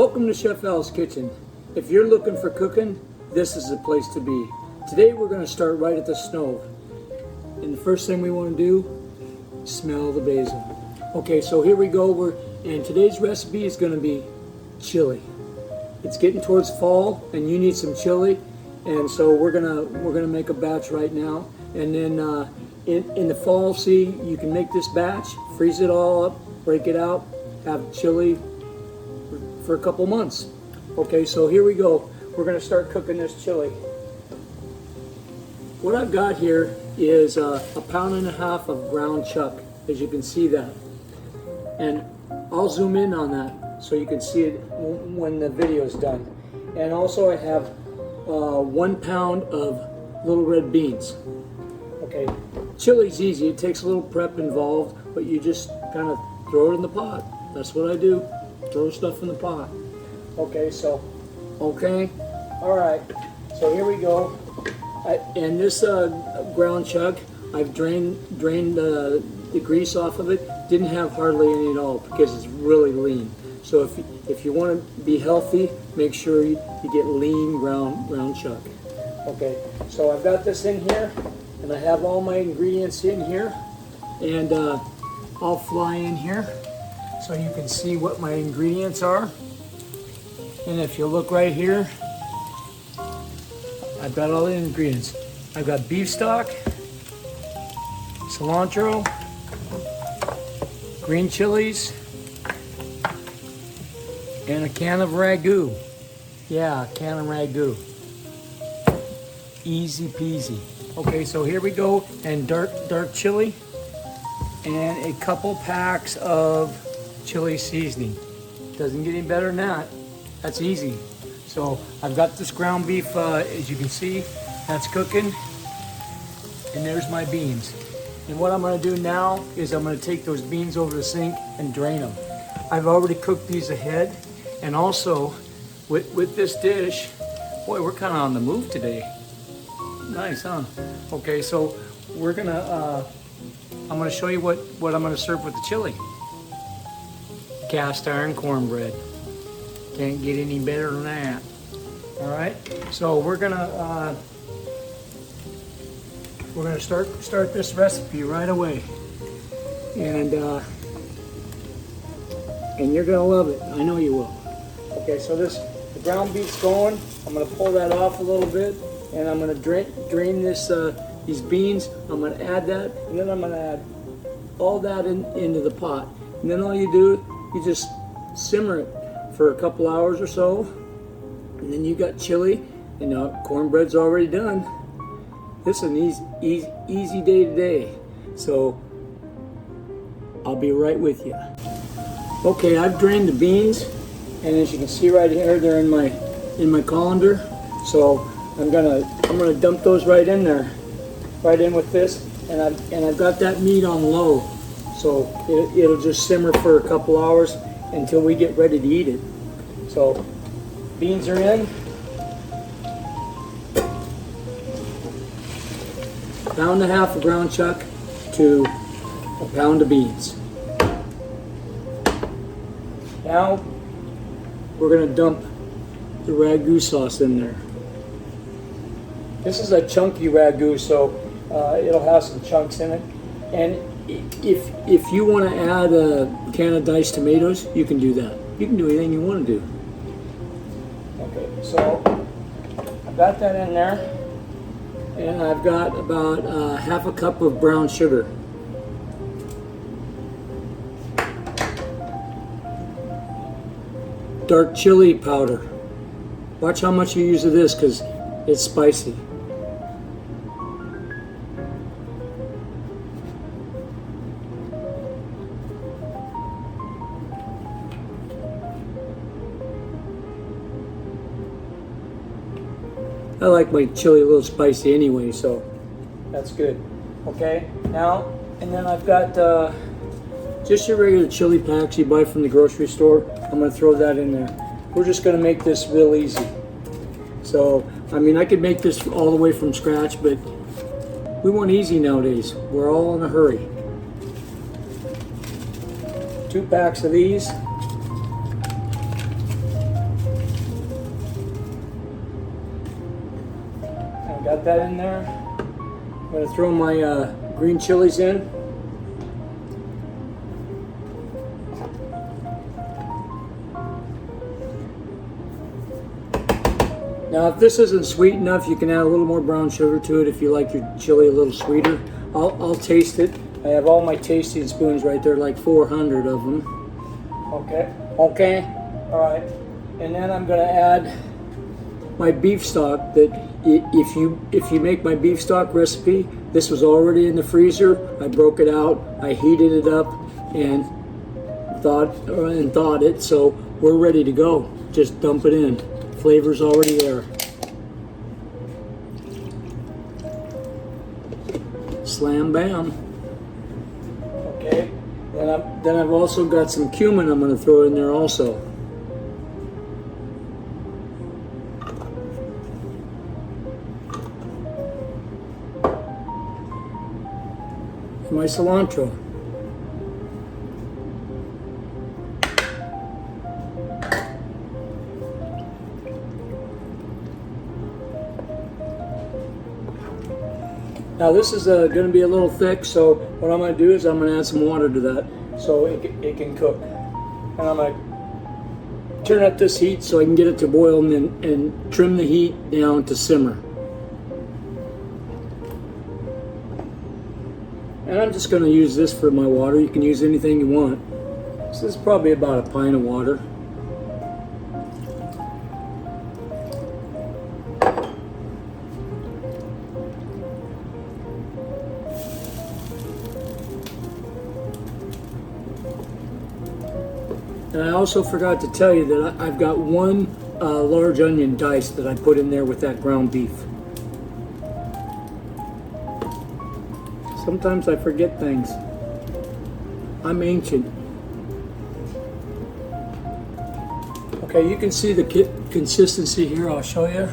Welcome to Chef Al's Kitchen. If you're looking for cooking, this is the place to be. Today we're going to start right at the stove. And the first thing we want to do, smell the basil. Okay, so here we go. And today's recipe is going to be chili. It's getting towards fall, and you need some chili. And so we're gonna make a batch right now. And then in the fall, see, you can make this batch, freeze it all up, break it out, have chili for a couple months. Okay, so here we go. We're gonna start cooking this chili. What I've got here is a 1.5 pounds of ground chuck, as you can see that. And I'll zoom in on that so you can see it when the video is done. And also I have 1 pound of little red beans. Okay, chili's easy. It takes a little prep involved, but you just kind of throw it in the pot. That's what I do. Throw stuff in the pot. Okay, all right. So here we go. And this ground chuck, I've drained the grease off of it. Didn't have hardly any at all because it's really lean. So if you want to be healthy, make sure you get lean ground chuck. Okay, so I've got this in here, and I have all my ingredients in here, and I'll fly in here so you can see what my ingredients are. And if you look right here, I've got all the ingredients. I've got beef stock, cilantro, green chilies, and a can of ragu. Yeah, a can of ragu. Easy peasy. Okay, so here we go. And dark chili, and a couple packs of chili seasoning. Doesn't get any better than that. That's easy. So I've got this ground beef, as you can see, that's cooking. And there's my beans. And what I'm gonna do now is I'm gonna take those beans over the sink and drain them. I've already cooked these ahead. And also, with this dish, boy, we're kind of on the move today. Nice, huh? Okay, so we're gonna, I'm gonna show you what I'm gonna serve with the chili. Cast iron cornbread. Can't get any better than that. All right, so we're gonna start this recipe right away, and you're gonna love it. I know you will. Okay, so the ground beef's going. I'm gonna pull that off a little bit, and I'm gonna drain this these beans. I'm gonna add that, and then I'm gonna add all that into the pot. And then all you do, you just simmer it for a couple hours or so, and then you got chili, and cornbread's already done. This is an easy day today. So I'll be right with you. Okay, I've drained the beans. And as you can see right here, they're in my colander. So I'm gonna dump those right in there, right in with this. And I've got that meat on low, so it'll just simmer for a couple hours until we get ready to eat it. So beans are in. 1.5 pounds of ground chuck to 1 pound of beans. Now we're going to dump the ragu sauce in there. This is a chunky ragu, so it'll have some chunks in it. And if you want to add a can of diced tomatoes, you can do that. You can do anything you want to do. Okay, so I've got that in there, and I've got about 1/2 cup of brown sugar. Dark chili powder. Watch how much you use of this because it's spicy. I like my chili a little spicy anyway, so that's good. Okay, now, and then I've got just your regular chili packs you buy from the grocery store. I'm going to throw that in there. We're just going to make this real easy. So, I mean, I could make this all the way from scratch, but we want easy nowadays. We're all in a hurry. 2 packs of these. got that in there. I'm going to throw my green chilies in. Now, if this isn't sweet enough, you can add a little more brown sugar to it if you like your chili a little sweeter. I'll taste it. I have all my tasting spoons right there, like 400 of them. Okay. All right. And then I'm going to add my beef stock. That if you make my beef stock recipe, this was already in the freezer. I broke it out. I heated it up and thawed it. So we're ready to go. Just dump it in. Flavor's already there. Slam bam. Okay. Then I've also got some cumin I'm going to throw in there also. My cilantro. Now this is going to be a little thick, so what I'm going to do is I'm going to add some water to that so it can cook. And I'm going to turn up this heat so I can get it to boil and trim the heat down to simmer. And I'm just going to use this for my water. You can use anything you want. So this is probably about a pint of water. And I also forgot to tell you that I've got one large onion diced that I put in there with that ground beef. Sometimes I forget things. I'm ancient. Okay, you can see the consistency here. I'll show you.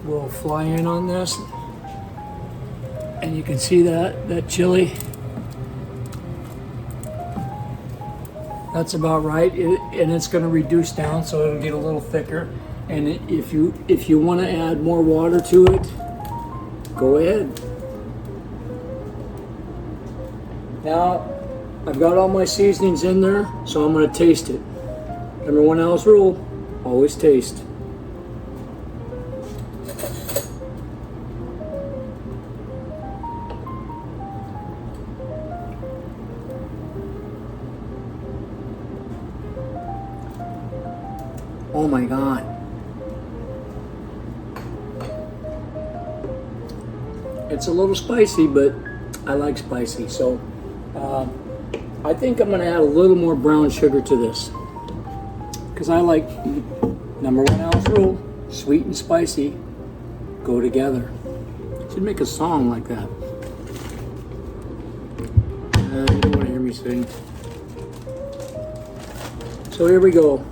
We'll fly in on this. And you can see that chili. That's about right, and it's going to reduce down so it'll get a little thicker. And if you want to add more water to it, go ahead. Now I've got all my seasonings in there, so I'm going to taste it. Number 1 house rule: always taste. Oh my God. It's a little spicy, but I like spicy. So I think I'm going to add a little more brown sugar to this. Because I like, number 1 house rule, sweet and spicy go together. Should make a song like that. You don't want to hear me sing. So here we go.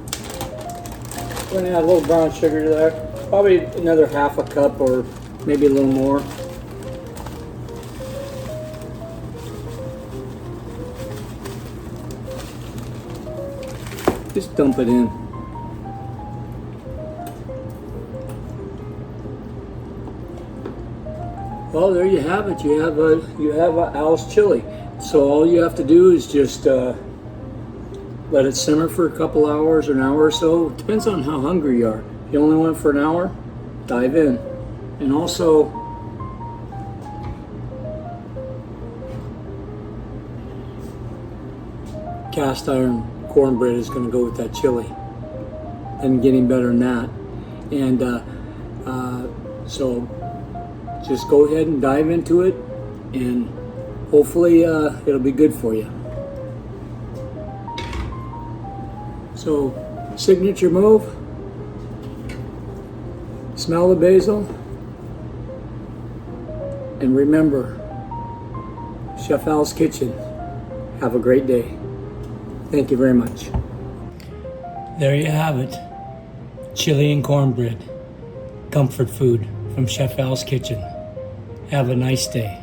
I'm going to add a little brown sugar to that. Probably another half a cup or maybe a little more. Just dump it in. Well, there you have it. You have a house chili. So all you have to do is just let it simmer for a couple hours or an hour or so. It depends on how hungry you are. If you only want it for an hour, dive in. And also, cast iron cornbread is going to go with that chili. And getting better than that. And so just go ahead and dive into it, and hopefully it'll be good for you. So, signature move, smell the basil, and remember, Chef Al's Kitchen. Have a great day. Thank you very much. There you have it. Chili and cornbread. Comfort food from Chef Al's Kitchen. Have a nice day.